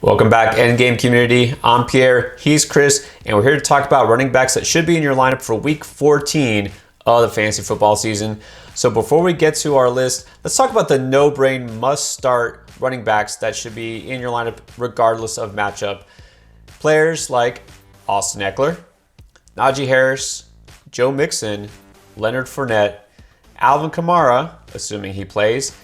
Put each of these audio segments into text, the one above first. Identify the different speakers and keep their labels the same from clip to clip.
Speaker 1: Welcome back, Endgame community. I'm Pierre, he's Chris, and we're here to talk about running backs that should be in your lineup for week 14 of the fantasy football season. So before we get to our list, let's talk about the no-brain must-start running backs that should be in your lineup regardless of matchup. Players like Austin Ekeler, Najee Harris, Joe Mixon, Leonard Fournette, Alvin Kamara, assuming he plays,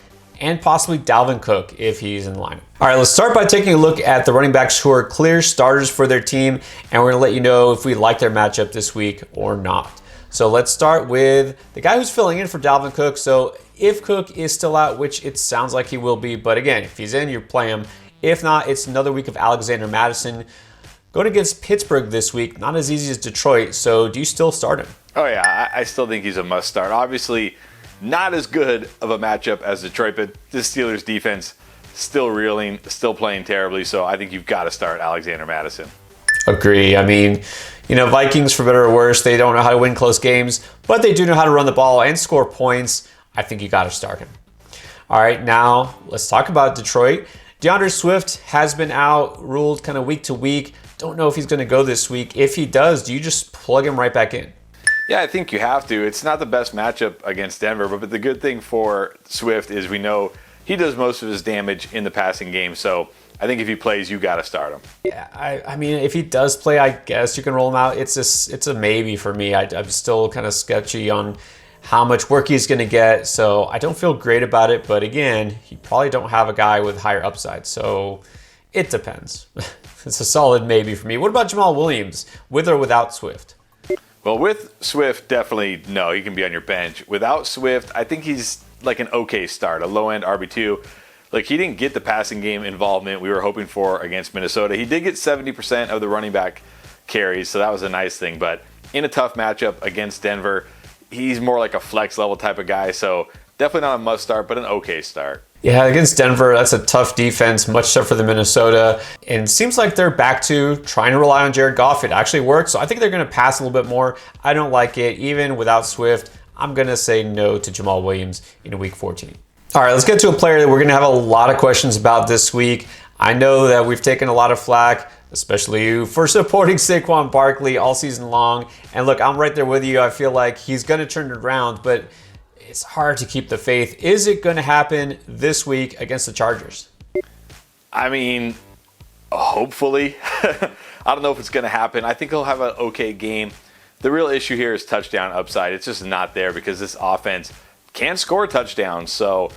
Speaker 1: and possibly Dalvin Cook if he's in the lineup. All right, let's start by taking a look at the running backs who are clear starters for their team, and we're gonna let you know if we like their matchup this week or not. So let's start with the guy who's filling in for Dalvin Cook. So if Cook is still out, which it sounds like he will be, but again, if he's in, you play him. If not, it's another week of Alexander Mattison. Going against Pittsburgh this week, not as easy as Detroit, so do you still start him?
Speaker 2: Oh yeah, I still think he's a must start. Obviously, not as good of a matchup as Detroit, but this Steelers defense still reeling, still playing terribly, so I think you've got to start Alexander Mattison.
Speaker 1: Agree. I mean, Vikings, for better or worse, they don't know how to win close games, but they do know how to run the ball and score points. I think you got to start him. All right, now let's talk about Detroit. DeAndre Swift has been out, ruled kind of week to week. Don't know if he's going to go this week. If he does, do you just plug him right back in?
Speaker 2: Yeah, I think you have to. It's not the best matchup against Denver, but the good thing for Swift is we know he does most of his damage in the passing game. So I think if he plays, you got to start him.
Speaker 1: Yeah, I mean, if he does play, I guess you can roll him out. It's a maybe for me. I'm still kind of sketchy on how much work he's going to get, so I don't feel great about it. But again, you probably don't have a guy with higher upside, so it depends. It's a solid maybe for me. What about Jamal Williams, with or without Swift?
Speaker 2: Well, with Swift, definitely no. He can be on your bench. Without Swift, I think he's like an okay start, a low-end RB2. Like, he didn't get the passing game involvement we were hoping for against Minnesota. He did get 70% of the running back carries, so that was a nice thing. But in a tough matchup against Denver, he's more like a flex level type of guy. So definitely not a must start, but an okay start.
Speaker 1: Yeah, against Denver, that's a tough defense, much tougher than Minnesota. And it seems like they're back to trying to rely on Jared Goff. It actually works, so I think they're going to pass a little bit more. I don't like it. Even without Swift, I'm going to say no to Jamal Williams in week 14. All right, let's get to a player that we're going to have a lot of questions about this week. I know that we've taken a lot of flack, especially you, for supporting Saquon Barkley all season long. And look, I'm right there with you. I feel like he's going to turn it around, but it's hard to keep the faith. Is it going to happen this week against the Chargers?
Speaker 2: I mean, hopefully. I don't know if it's going to happen. I think he'll have an okay game. The real issue here is touchdown upside. It's just not there because this offense can score touchdowns. So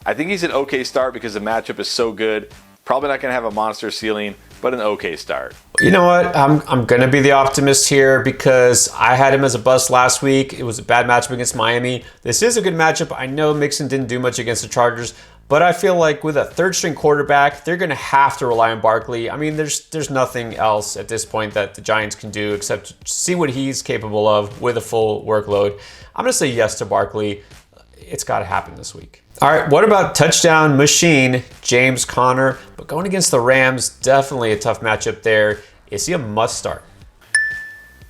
Speaker 2: I think he's an okay start because the matchup is so good. Probably not going to have a monster ceiling, but an okay start.
Speaker 1: You know what? I'm going to be the optimist here because I had him as a bust last week. It was a bad matchup against Miami. This is a good matchup. I know Mixon didn't do much against the Chargers, but I feel like with a third-string quarterback, they're going to have to rely on Barkley. I mean, there's nothing else at this point that the Giants can do except see what he's capable of with a full workload. I'm going to say yes to Barkley. It's got to happen this week. All right, what about touchdown machine James Conner? But going against the Rams, definitely a tough matchup there. Is he a must start?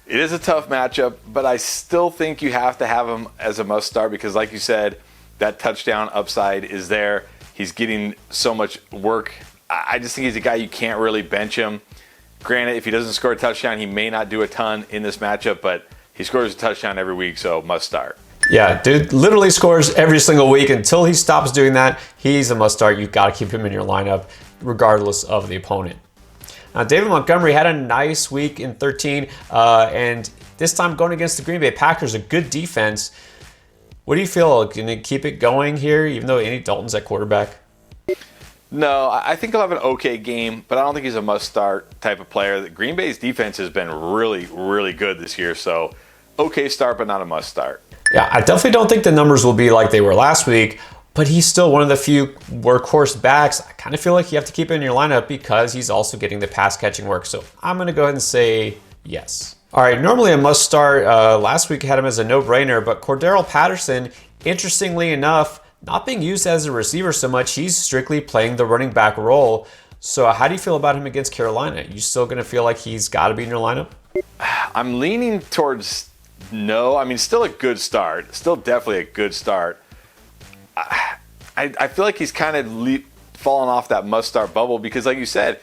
Speaker 2: It is a tough matchup, but I still think you have to have him as a must start because, like you said, that touchdown upside is there. He's getting so much work. I just think he's a guy you can't really bench him. Granted, if he doesn't score a touchdown, he may not do a ton in this matchup, but he scores a touchdown every week, so must start.
Speaker 1: Yeah, dude literally scores every single week. Until he stops doing that, he's a must start. You've got to keep him in your lineup regardless of the opponent. Now, David Montgomery had a nice week in 13, and this time going against the Green Bay Packers, a good defense. What do you feel? Can you keep it going here, even though Andy Dalton's at quarterback?
Speaker 2: No, I think he'll have an okay game, but I don't think he's a must-start type of player. Green Bay's defense has been really, really good this year, so okay start, but not a must-start.
Speaker 1: Yeah, I definitely don't think the numbers will be like they were last week, but he's still one of the few workhorse backs. I kind of feel like you have to keep him in your lineup because he's also getting the pass-catching work, so I'm going to go ahead and say yes. All right, normally a must start. Last week I had him as a no-brainer, but Cordero Patterson, interestingly enough, not being used as a receiver so much. He's strictly playing the running back role. So how do you feel about him against Carolina? You still going to feel like he's got to be in your lineup?
Speaker 2: I'm leaning towards no. I mean, still a good start. Still definitely a good start. I feel like he's kind of fallen off that must-start bubble because, like you said,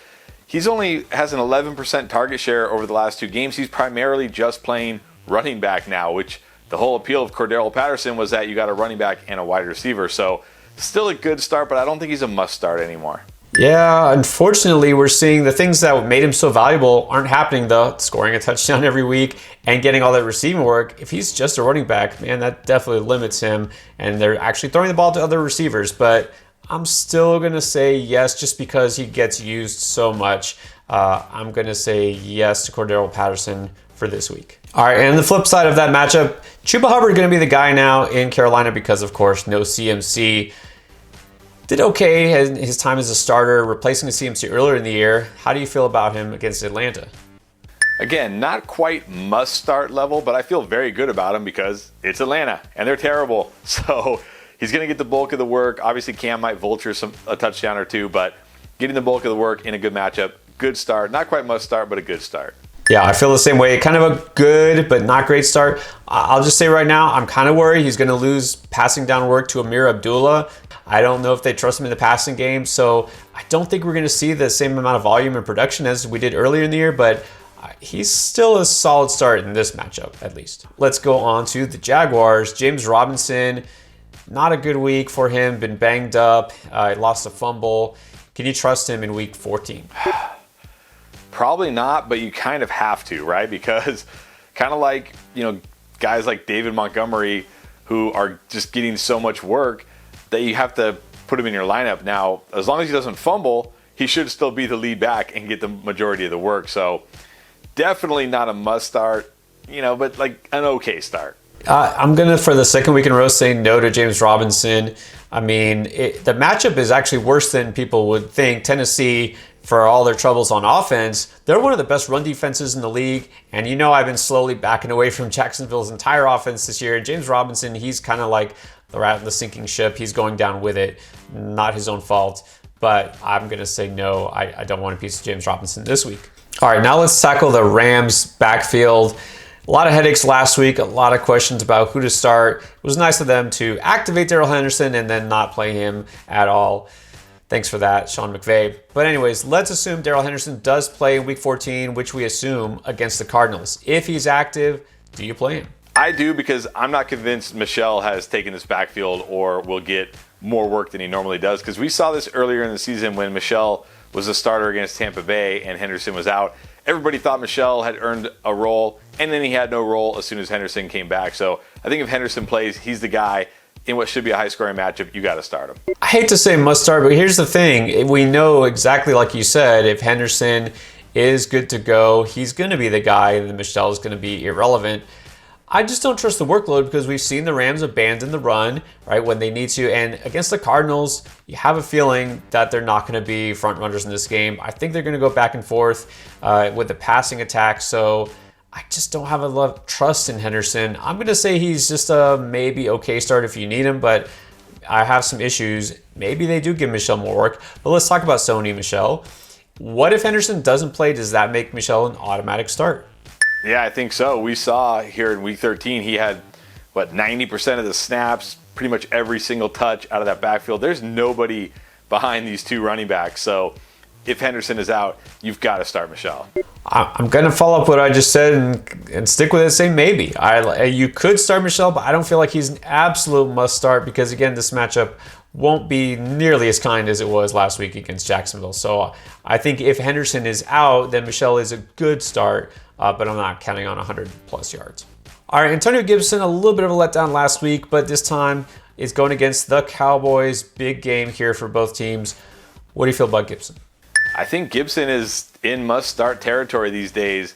Speaker 2: He's only has an 11% target share over the last 2 games. He's primarily just playing running back now, which the whole appeal of Cordero Patterson was that you got a running back and a wide receiver. So still a good start, but I don't think he's a must start anymore.
Speaker 1: Yeah, unfortunately, we're seeing the things that made him so valuable aren't happening, though. Scoring a touchdown every week and getting all that receiving work. If he's just a running back, man, that definitely limits him. And they're actually throwing the ball to other receivers. But I'm still going to say yes just because he gets used so much. I'm going to say yes to Cordero Patterson for this week. All right, and the flip side of that matchup, Chuba Hubbard going to be the guy now in Carolina because, of course, no CMC. Did okay in his time as a starter, replacing the CMC earlier in the year. How do you feel about him against Atlanta?
Speaker 2: Again, not quite must-start level, but I feel very good about him because it's Atlanta, and they're terrible. So he's going to get the bulk of the work. Obviously, Cam might vulture a touchdown or two, but getting the bulk of the work in a good matchup, good start. Not quite must-start, but a good start.
Speaker 1: Yeah, I feel the same way. Kind of a good but not great start. I'll just say right now, I'm kind of worried he's going to lose passing down work to Amir Abdullah. I don't know if they trust him in the passing game, so I don't think we're going to see the same amount of volume and production as we did earlier in the year, but he's still a solid start in this matchup, at least. Let's go on to the Jaguars. James Robinson, not a good week for him, been banged up, lost a fumble. Can you trust him in week 14?
Speaker 2: Probably not, but you kind of have to, right? Because kind of like, guys like David Montgomery who are just getting so much work that you have to put him in your lineup. Now, as long as he doesn't fumble, he should still be the lead back and get the majority of the work. So definitely not a must start, but like an okay start.
Speaker 1: I'm going to, for the second week in a row, say no to James Robinson. I mean, the matchup is actually worse than people would think. Tennessee, for all their troubles on offense, they're one of the best run defenses in the league. And I've been slowly backing away from Jacksonville's entire offense this year. James Robinson, he's kind of like the rat in the sinking ship. He's going down with it. Not his own fault. But I'm going to say no. I don't want a piece of James Robinson this week. All right, now let's tackle the Rams backfield. A lot of headaches last week, a lot of questions about who to start. It was nice of them to activate Darrell Henderson and then not play him at all. Thanks for that, Sean McVay. But anyways, let's assume Darrell Henderson does play in week 14, which we assume against the Cardinals. If he's active, do you play him?
Speaker 2: I do, because I'm not convinced Michel has taken this backfield or will get more work than he normally does, because we saw this earlier in the season when Michel was a starter against Tampa Bay and Henderson was out. Everybody thought Michel had earned a role, and then he had no role as soon as Henderson came back. So I think if Henderson plays, he's the guy in what should be a high-scoring matchup. You got to start him.
Speaker 1: I hate to say must start, but here's the thing. We know exactly like you said, if Henderson is good to go, he's going to be the guy, and Michel is going to be irrelevant. I just don't trust the workload because we've seen the Rams abandon the run, right, when they need to. And against the Cardinals, you have a feeling that they're not going to be front runners in this game. I think they're going to go back and forth with the passing attack. So I just don't have a lot of trust in Henderson. I'm going to say he's just a maybe okay start if you need him, but I have some issues. Maybe they do give Michel more work. But let's talk about Sony Michel. What if Henderson doesn't play? Does that make Michel an automatic start?
Speaker 2: Yeah, I think so. We saw here in week 13, he had, 90% of the snaps, pretty much every single touch out of that backfield. There's nobody behind these two running backs. So if Henderson is out, you've got to start Michel.
Speaker 1: I'm going to follow up what I just said and stick with it and say maybe. You could start Michel, but I don't feel like he's an absolute must start because, again, this matchup won't be nearly as kind as it was last week against Jacksonville. So I think if Henderson is out, then Michel is a good start. But I'm not counting on 100-plus yards. All right, Antonio Gibson, a little bit of a letdown last week, but this time is going against the Cowboys. Big game here for both teams. What do you feel about Gibson?
Speaker 2: I think Gibson is in must-start territory these days,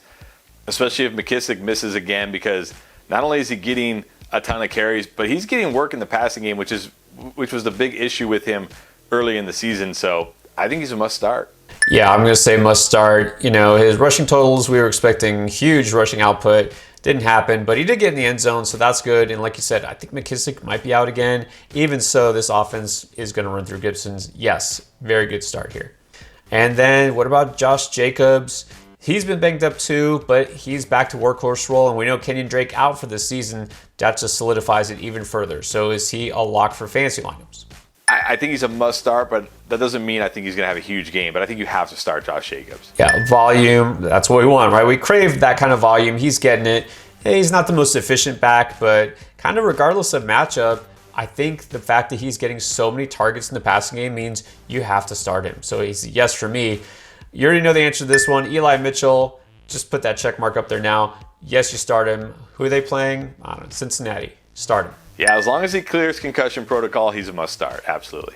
Speaker 2: especially if McKissick misses again, because not only is he getting a ton of carries, but he's getting work in the passing game, which was the big issue with him early in the season. So I think he's a must-start.
Speaker 1: Yeah, I'm going to say must start. His rushing totals, we were expecting huge rushing output. Didn't happen, but he did get in the end zone, so that's good. And like you said, I think McKissick might be out again. Even so, this offense is going to run through Gibson's. Yes, very good start here. And then what about Josh Jacobs? He's been banged up too, but he's back to workhorse role. And we know Kenyon Drake out for this season. That just solidifies it even further. So is he a lock for fantasy lineups?
Speaker 2: I think he's a must start, but that doesn't mean I think he's going to have a huge game. But I think you have to start Josh Jacobs.
Speaker 1: Yeah, volume, that's what we want, right? We crave that kind of volume. He's getting it. Hey, he's not the most efficient back, but kind of regardless of matchup, I think the fact that he's getting so many targets in the passing game means you have to start him. So he's a yes for me. You already know the answer to this one. Eli Mitchell, just put that check mark up there now. Yes, you start him. Who are they playing? I don't know, Cincinnati. Start him.
Speaker 2: Yeah, as long as he clears concussion protocol, he's a must start. Absolutely.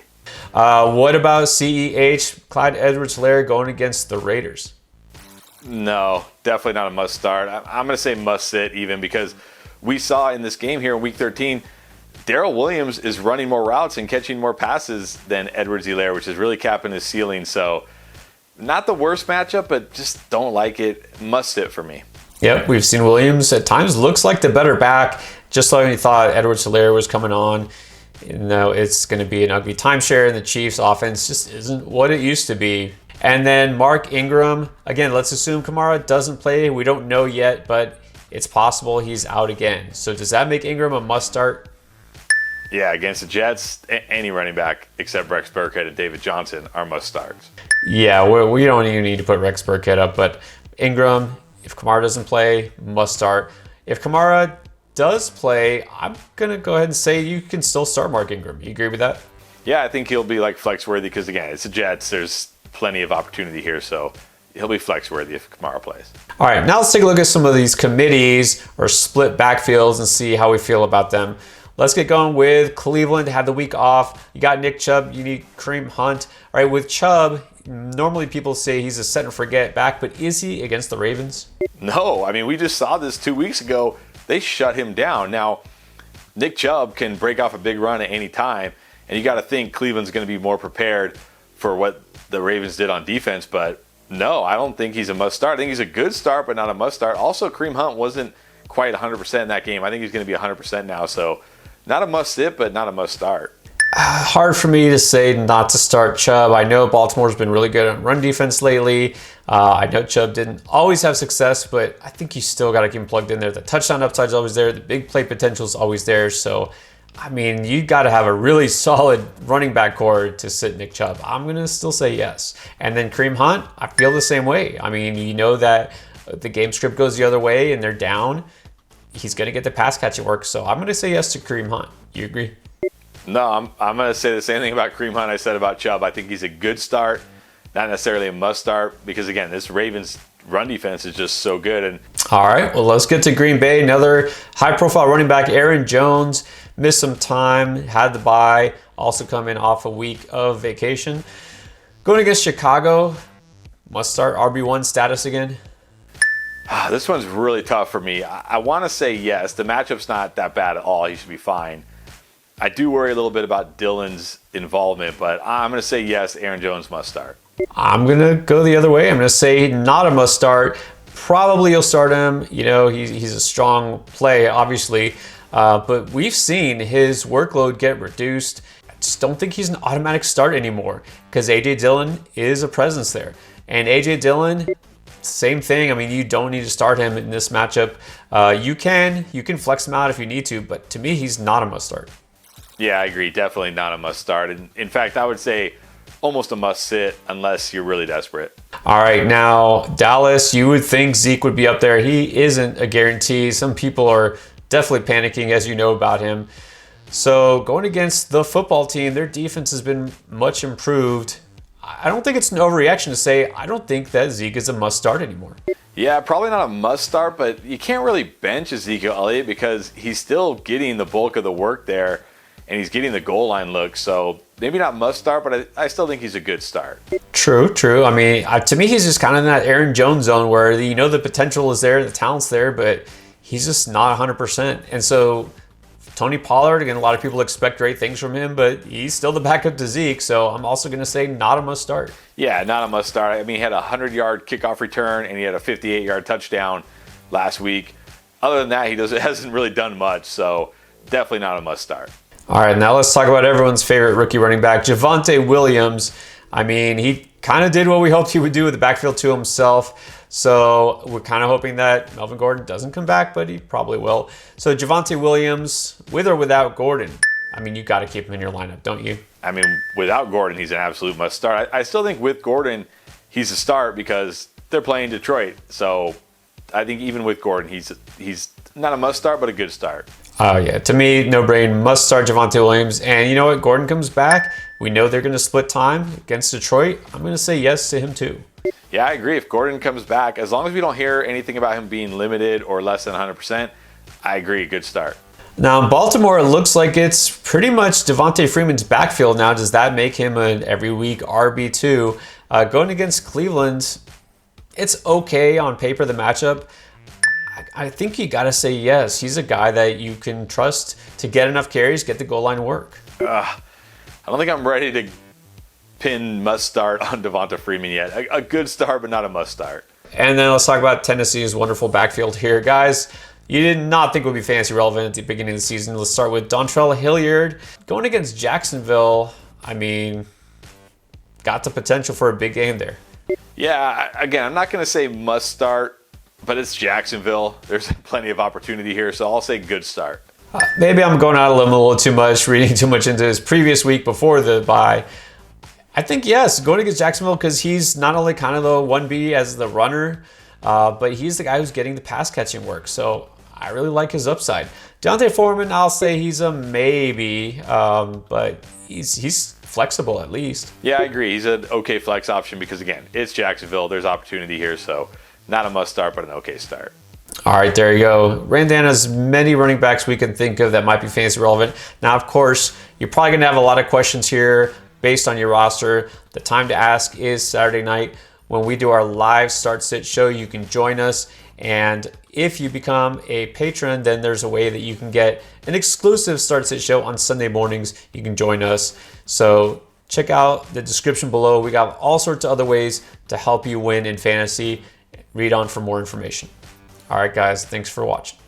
Speaker 1: What about CEH, Clyde Edwards-Helaire going against the Raiders?
Speaker 2: No, definitely not a must start. I'm going to say must sit even because we saw in this game here in Week 13, Darrell Williams is running more routes and catching more passes than Edwards-Helaire, which is really capping his ceiling. So not the worst matchup, but just don't like it. Must sit for me.
Speaker 1: Yep, we've seen Williams at times looks like the better back, just like we thought Edwards-Helaire was coming on. No, it's going to be an ugly timeshare, and the Chiefs' offense just isn't what it used to be. And then Mark Ingram, again, let's assume Kamara doesn't play. We don't know yet, but it's possible he's out again. So does that make Ingram a must start?
Speaker 2: Yeah, against the Jets, any running back except Rex Burkhead and David Johnson are must starts.
Speaker 1: Yeah, we don't even need to put Rex Burkhead up, but Ingram, if Kamara doesn't play, must start. If Kamara does play, I'm going to go ahead and say you can still start Mark Ingram. You agree with that?
Speaker 2: Yeah, I think he'll be like flex worthy because, again, it's the Jets. There's plenty of opportunity here, so he'll be flex worthy if Kamara plays.
Speaker 1: All right, now let's take a look at some of these committees or split backfields and see how we feel about them. Let's get going with Cleveland. Had the week off. You got Nick Chubb. You need Kareem Hunt. All right, with Chubb, normally people say he's a set and forget back, but is he against the Ravens?
Speaker 2: No, I mean, we just saw this 2 weeks ago. They shut him down. Now, Nick Chubb can break off a big run at any time, and you got to think Cleveland's going to be more prepared for what the Ravens did on defense, but no, I don't think he's a must start. I think he's a good start, but not a must start. Also, Kareem Hunt wasn't quite 100% in that game. I think he's going to be 100% now, so not a must sit, but not a must start.
Speaker 1: Hard for me to say not to start Chubb. I know Baltimore's been really good on run defense lately. I know Chubb didn't always have success, but I think you still got to keep him plugged in there. The touchdown upside is always there. The big play potential is always there. So, I mean, you got to have a really solid running back core to sit Nick Chubb. I'm going to still say yes. And then Kareem Hunt, I feel the same way. I mean, you know that the game script goes the other way and they're down. He's going to get the pass catching work. So I'm going to say yes to Kareem Hunt. You agree?
Speaker 2: No, I'm going to say the same thing about Kareem Hunt I said about Chubb. I think he's a good start, not necessarily a must start, because, again, this Ravens run defense is just so good. And
Speaker 1: all right, well, let's get to Green Bay. Another high-profile running back, Aaron Jones, missed some time, had the bye, also coming off a week of vacation. Going against Chicago, must start RB1 status again.
Speaker 2: This one's really tough for me. I want to say yes. The matchup's not that bad at all. He should be fine. I do worry a little bit about Dylan's involvement, but I'm going to say yes, Aaron Jones must start.
Speaker 1: I'm going to go the other way. I'm going to say not a must start. Probably you'll start him. You know, he's a strong play, obviously. But we've seen his workload get reduced. I just don't think he's an automatic start anymore because A.J. Dillon is a presence there. And A.J. Dillon, same thing. I mean, you don't need to start him in this matchup. You can flex him out if you need to, but to me, he's not a must start.
Speaker 2: Yeah, I agree. Definitely not a must start. And in fact, I would say almost a must sit unless you're really desperate.
Speaker 1: All right, now Dallas, you would think Zeke would be up there. He isn't a guarantee. Some people are definitely panicking, as you know about him. So going against the football team, their defense has been much improved. I don't think it's an overreaction to say I don't think that Zeke is a must start anymore.
Speaker 2: Yeah, probably not a must start, but you can't really bench Ezekiel Elliott because he's still getting the bulk of the work there. And he's getting the goal line look, so maybe not must start, but I still think he's a good start.
Speaker 1: True. I mean, to me, he's just kind of in that Aaron Jones zone where you know the potential is there, the talent's there, but he's just not 100%. And so Tony Pollard, again, a lot of people expect great things from him, but he's still the backup to Zeke, so I'm also going to say not a must start.
Speaker 2: Yeah, not a must start. I mean, he had a 100-yard kickoff return, and he had a 58-yard touchdown last week. Other than that, he hasn't really done much, so definitely not a must start.
Speaker 1: All right, now let's talk about everyone's favorite rookie running back, Javonte Williams. I mean, he kind of did what we hoped he would do with the backfield to himself. So we're kind of hoping that Melvin Gordon doesn't come back, but he probably will. So Javonte Williams, with or without Gordon, I mean, you got to keep him in your lineup, don't you?
Speaker 2: I mean, without Gordon, he's an absolute must start. I still think with Gordon, he's a start because they're playing Detroit. So I think even with Gordon, he's not a must start, but a good start.
Speaker 1: Oh, yeah. To me, no brain, must start Javonte Williams. And you know what? Gordon comes back. We know they're going to split time against Detroit. I'm going to say yes to him too.
Speaker 2: Yeah, I agree. If Gordon comes back, as long as we don't hear anything about him being limited or less than 100%, I agree. Good start.
Speaker 1: Now, in Baltimore, it looks like it's pretty much Devontae Freeman's backfield now. Does that make him an every week RB2? Going against Cleveland, it's okay on paper, the matchup. I think you got to say yes. He's a guy that you can trust to get enough carries, get the goal line work.
Speaker 2: I don't think I'm ready to pin must start on Devonta Freeman yet. A good start, but not a must start.
Speaker 1: And then let's talk about Tennessee's wonderful backfield here. Guys, you did not think it would be fantasy relevant at the beginning of the season. Let's start with Dontrell Hilliard. Going against Jacksonville, I mean, got the potential for a big game there.
Speaker 2: Yeah, again, I'm not going to say must start, but it's Jacksonville. There's plenty of opportunity here, so I'll say good start.
Speaker 1: Maybe I'm going out of limb a little too much, reading too much into his previous week before the bye. I think, yes, going against Jacksonville because he's not only kind of the 1B as the runner, but he's the guy who's getting the pass catching work. So I really like his upside. D'Onta Foreman, I'll say he's a maybe, but he's flexible at least.
Speaker 2: Yeah, I agree. He's an okay flex option because, again, it's Jacksonville. There's opportunity here, so not a must start, but an okay start.
Speaker 1: All right, there you go. Ran down as many running backs we can think of that might be fantasy relevant. Now, of course, you're probably going to have a lot of questions here based on your roster. The time to ask is Saturday night when we do our live start sit show. You can join us, and if you become a patron, then there's a way that you can get an exclusive start sit show on Sunday mornings. You can join us. So check out the description below. We got all sorts of other ways to help you win in fantasy. Read on for more information. All right, guys, thanks for watching.